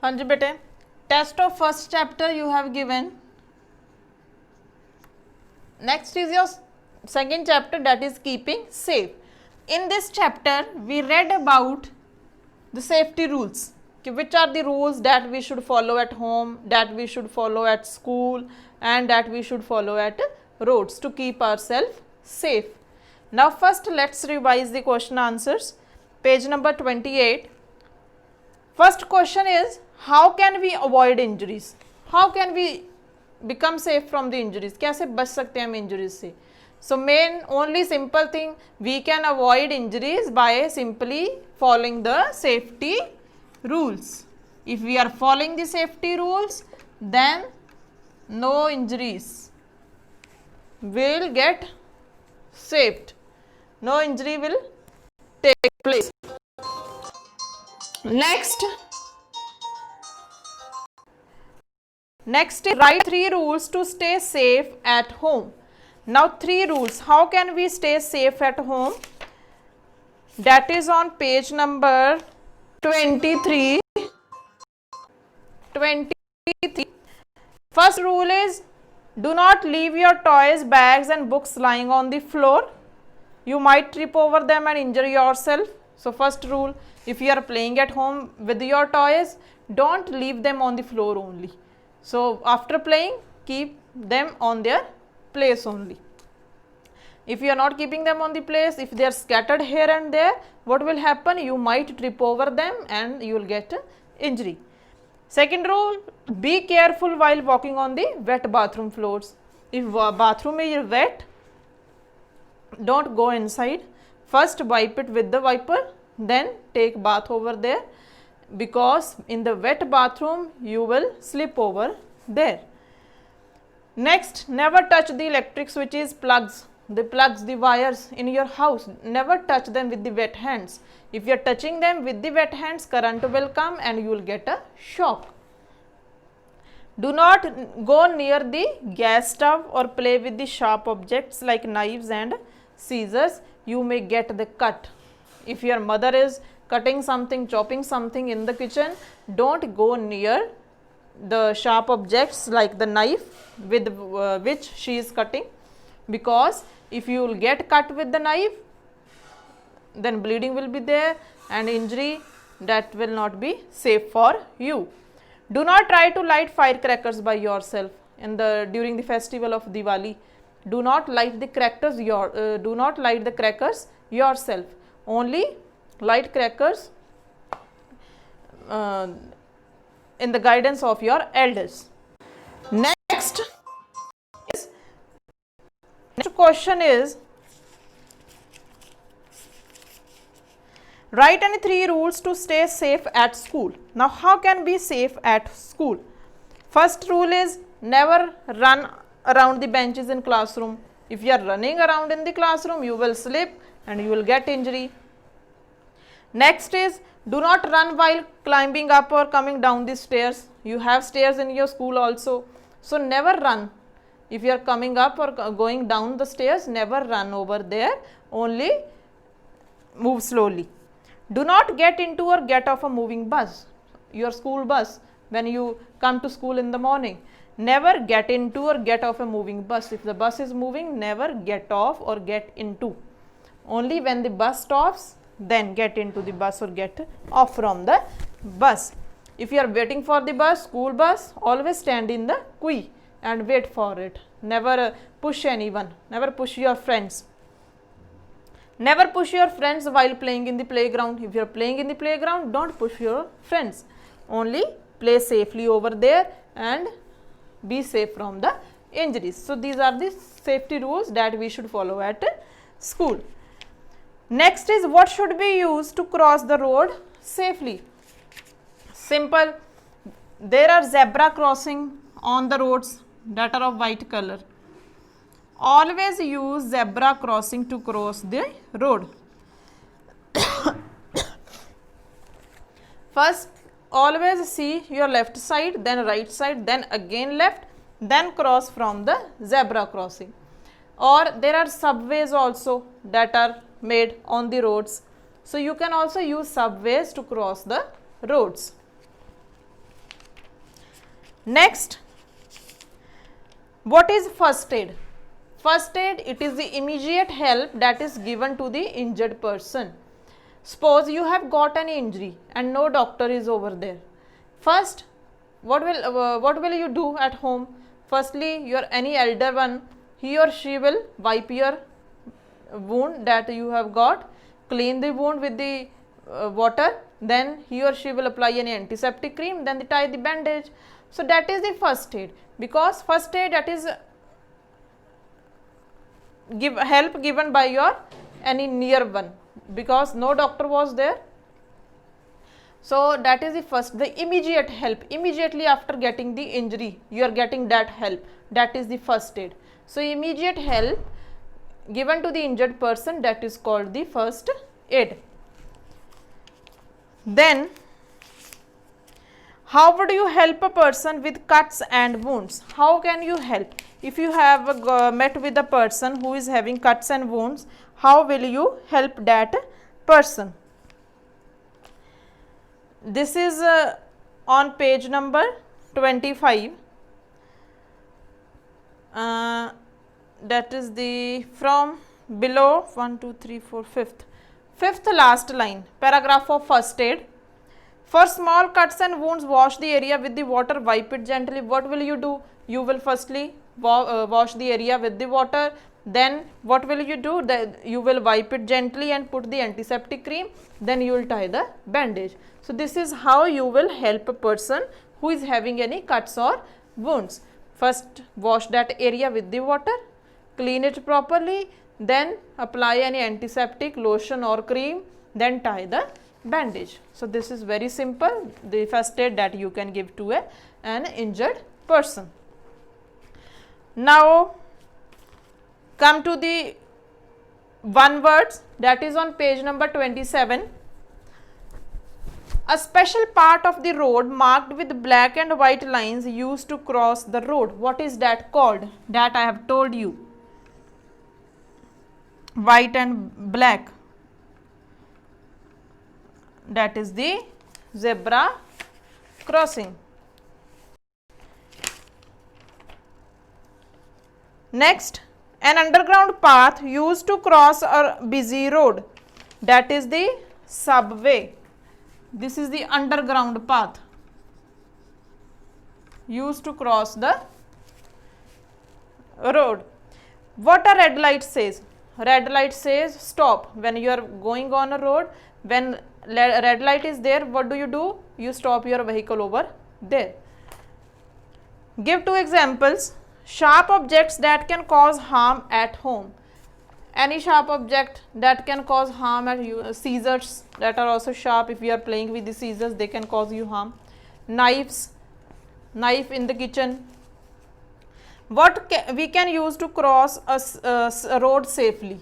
हाँ जी बेटे, test of first chapter you have given. Next is your second chapter, that is keeping safe. In this chapter we read about the safety rules, which are the rules that we should follow at home, that we should follow at school, and that we should follow at roads to keep ourselves safe. Now first let's revise the question answers. Page number 28. First question is, how can we avoid injuries? How can we become safe from the injuries? कैसे बच सकते हैं हम injuries से? So main only simple thing, we can avoid injuries by simply following the safety rules. If we are following the safety rules, then no injuries will get saved. No injury will take place. Next is write 3 rules to stay safe at home. Now 3 rules, how can we stay safe at home? That is on page number 23. First rule is, do not leave your toys, bags and books lying on the floor. You might trip over them and injure yourself. So first rule, if you are playing at home with your toys, don't leave them on the floor only. So after playing, keep them on their place only. If you are not keeping them on the place, if they are scattered here and there, what will happen? You might trip over them and you will get injury. Second rule, be careful while walking on the wet bathroom floors. If bathroom is wet, don't go inside. First wipe it with the wiper, then take bath over there, because in the wet bathroom you will slip over there. Next, never touch the electric switches, plugs, the wires in your house. Never touch them with the wet hands. If you are touching them with the wet hands, current will come and you will get a shock. Do not go near the gas stove or play with the sharp objects like knives and scissors. You may get the cut. If your mother is cutting something, chopping something in the kitchen, don't go near the sharp objects like the knife with which she is cutting, because if you will get cut with the knife, then bleeding will be there and injury that will not be safe for you. Do not try to light firecrackers by yourself during the festival of Diwali. Do not light the crackers yourself. Only light crackers in the guidance of your elders. Next question is, write any 3 rules to stay safe at school. Now how can be safe at school? First rule is, never run around the benches in classroom. If you are running around in the classroom, you will slip and you will get injury. Next is, do not run while climbing up or coming down the stairs. You have stairs in your school also, so never run. If you are coming up or going down the stairs, never run over there, only move slowly. Do not get into or get off a moving bus, your school bus, when you come to school in the morning. Never get into or get off a moving bus. If the bus is moving, never get off or get into. Only when the bus stops, then get into the bus or get off from the bus. If you are waiting for the bus, school bus, always stand in the queue and wait for it. Never push anyone, never push your friends. Never push your friends while playing in the playground. If you are playing in the playground, don't push your friends. Only play safely over there and be safe from the injuries. So these are the safety rules that we should follow at school. Next is, what should we use to cross the road safely? Simple. There are zebra crossing on the roads that are of white color. Always use zebra crossing to cross the road. First, always see your left side, then right side, then again left, then cross from the zebra crossing. Or there are subways also that are made on the roads. So you can also use subways to cross the roads. Next, what is first aid? First aid, it is the immediate help that is given to the injured person. Suppose you have got an injury and no doctor is over there. First, what will you do at home? Firstly, your any elder one, he or she will wipe your wound that you have got, clean the wound with the water, then he or she will apply any antiseptic cream, then they tie the bandage. So that is the first aid, because first aid, that is help given by your any near one, because no doctor was there. So that is the first, the immediate help, immediately after getting the injury you are getting that help, that is the first aid. So immediate help given to the injured person, that is called the first aid. Then how would you help a person with cuts and wounds? How can you help? If you have met with a person who is having cuts and wounds, how will you help that person? This is on page number 25. That is the from below 1, 2, 3, 4, fifth last line, paragraph of first aid. For small cuts and wounds, wash the area with the water, wipe it gently. What will you do? You will firstly wash the area with the water. Then what will you do? You will wipe it gently and put the antiseptic cream. Then you will tie the bandage. So this is how you will help a person who is having any cuts or wounds. First, wash that area with the water, clean it properly, then apply any antiseptic lotion or cream, then tie the bandage. So this is very simple, the first aid that you can give to an injured person. Now come to the one words, that is on page number 27. A special part of the road marked with black and white lines used to cross the road. What is that called? That I have told you. White and black. That is the zebra crossing. Next, an underground path used to cross a busy road. That is the subway. This is the underground path used to cross the road. What a red light says? Red light says stop. When you are going on a road, when red light is there, what do? You stop your vehicle over there. Give two examples. Sharp objects that can cause harm at home. Any sharp object that can cause harm at you. Scissors that are also sharp. If you are playing with the scissors, they can cause you harm. Knives, knife in the kitchen. What we can use to cross a road safely?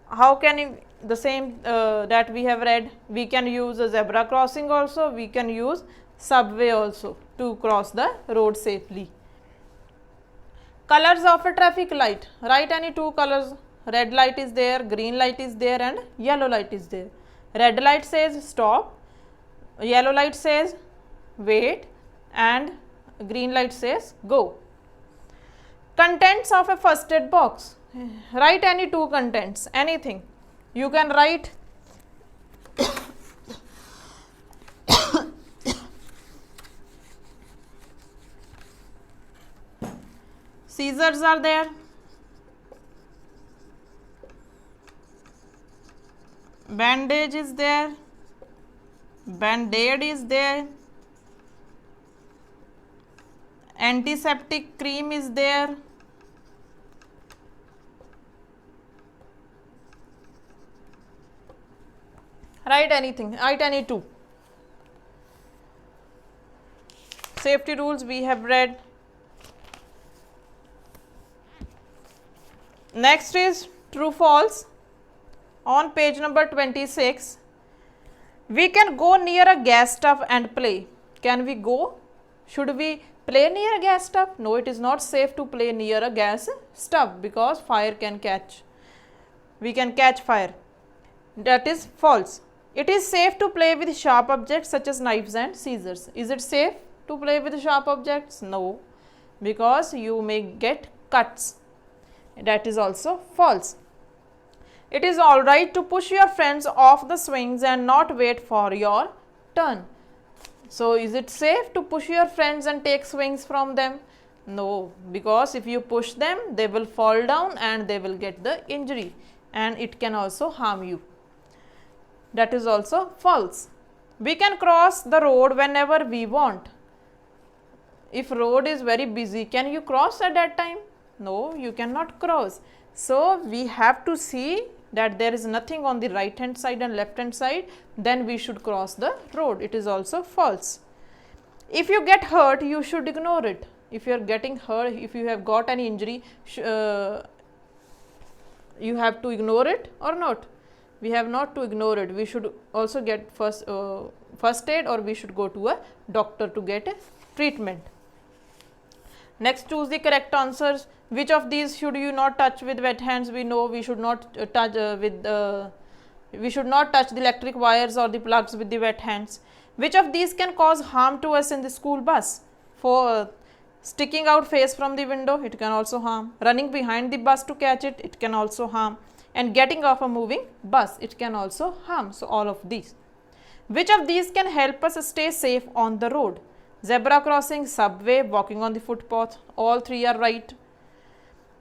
How can you, the same that we have read, we can use a zebra crossing also, we can use subway also to cross the road safely. Colors of a traffic light. Write any two colors. Red light is there, green light is there, and yellow light is there. Red light says stop, yellow light says wait, and green light says go. Contents of a first aid box. Write any two contents, anything. You can write scissors are there, bandage is there, band-aid is there, antiseptic cream is there, write anything, write any two. Safety rules we have read. Next is true false. On page number 26, we can go near a gas stove and play. Can we go? Should we play near a gas stove? No, it is not safe to play near a gas stove because fire can catch. We can catch fire. That is false. It is safe to play with sharp objects such as knives and scissors. Is it safe? to play with sharp objects? No, because you may get cuts. That is also false. It is alright to push your friends off the swings and not wait for your turn. So, is it safe to push your friends and take swings from them? No, because if you push them, they will fall down and they will get the injury, and it can also harm you. That is also false. We can cross the road whenever we want. If road is very busy, can you cross at that time? No, you cannot cross. So, we have to see that there is nothing on the right hand side and left hand side, then we should cross the road. It is also false. If you get hurt, you should ignore it. If you are getting hurt, if you have got any injury, you have to ignore it or not? We have not to ignore it. We should also get first aid, or we should go to a doctor to get a treatment. Next, choose the correct answers. Which of these should you not touch with wet hands? We know we should not touch we should not touch the electric wires or the plugs with the wet hands. Which of these can cause harm to us in the school bus? For sticking out face from the window, it can also harm. Running behind the bus to catch it, it can also harm. And getting off a moving bus, it can also harm. So, all of these. Which of these can help us stay safe on the road? Zebra crossing, subway, walking on the footpath, all three are right.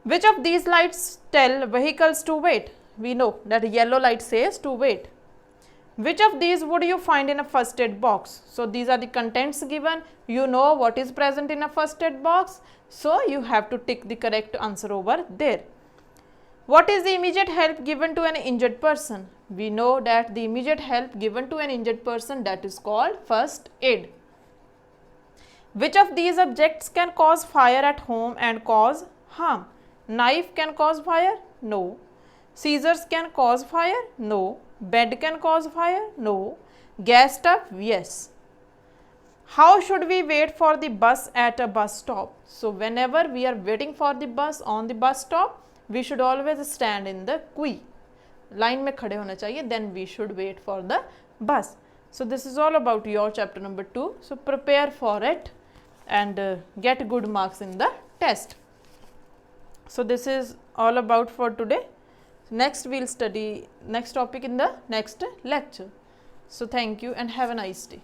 Which of these lights tell vehicles to wait? We know that yellow light says to wait. Which of these would you find in a first aid box? So, these are the contents given. You know what is present in a first aid box. So, you have to tick the correct answer over there. What is the immediate help given to an injured person? We know that the immediate help given to an injured person, that is called first aid. Which of these objects can cause fire at home and cause harm? Knife can cause fire? No. Scissors can cause fire? No. Bed can cause fire? No. Gas stove? Yes. How should we wait for the bus at a bus stop? So, whenever we are waiting for the bus on the bus stop, we should always stand in the queue. Line mein khade hona chahiye, then we should wait for the bus. So, this is all about your chapter number 2. So, prepare for it and get good marks in the test. So, this is all about for today. Next, we will study next topic in the next lecture. So, thank you and have a nice day.